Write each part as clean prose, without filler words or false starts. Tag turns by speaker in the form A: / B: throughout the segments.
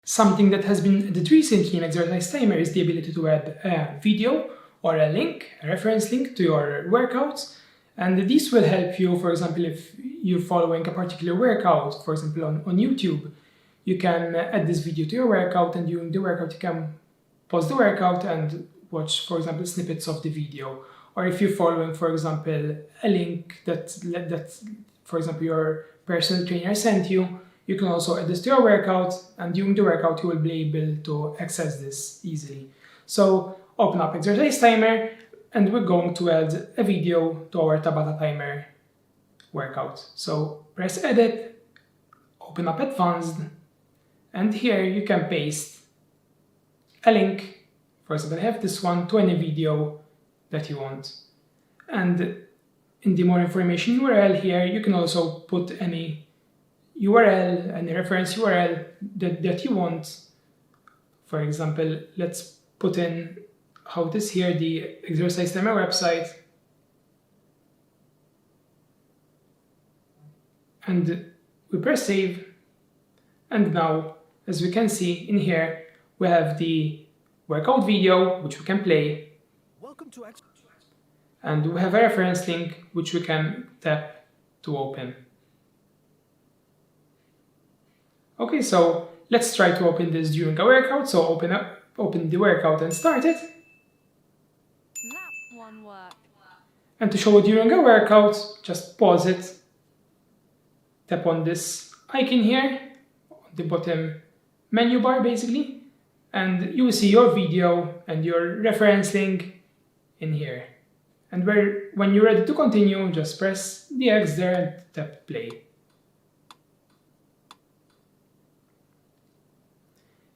A: Something that has been added recently in Exercise Timer is the ability to add a video or a link, a reference link to your workouts. And this will help you, for example, if you're following a particular workout, for example, on YouTube, you can add this video to your workout, and during the workout you can pause the workout and watch, for example, snippets of the video. Or if you're following, for example, a link that for example, your personal trainer sent you, you can also add this to your workout, and during the workout you will be able to access this easily. So open up Exercise Timer, and we're going to add a video to our Tabata Timer workout. So press Edit, open up Advanced, and here you can paste a link. For example, I have this one, to any video that you want. And in the more information URL here, you can also put any URL, any reference URL that you want. For example, let's put in how it is here, the Exercise Timer website. And we press save. And now, as we can see in here, we have the workout video, which we can play. And we have a reference link, which we can tap to open. Okay, so let's try to open this during a workout. So open the workout and start it.
B: Lap 1 work.
A: And to show it during a workout, just pause it. Tap on this icon here, on the bottom menu bar basically, and you will see your video and your reference link in here. And when you're ready to continue, just press the X there and tap play.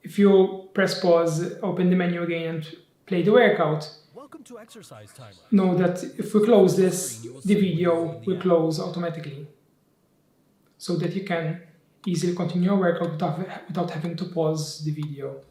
A: If you press pause, open the menu again and play the workout,
C: Welcome to Exercise Timer.
A: know that if we close this, the video will close automatically, so that you can easily continue your workout without having to pause the video.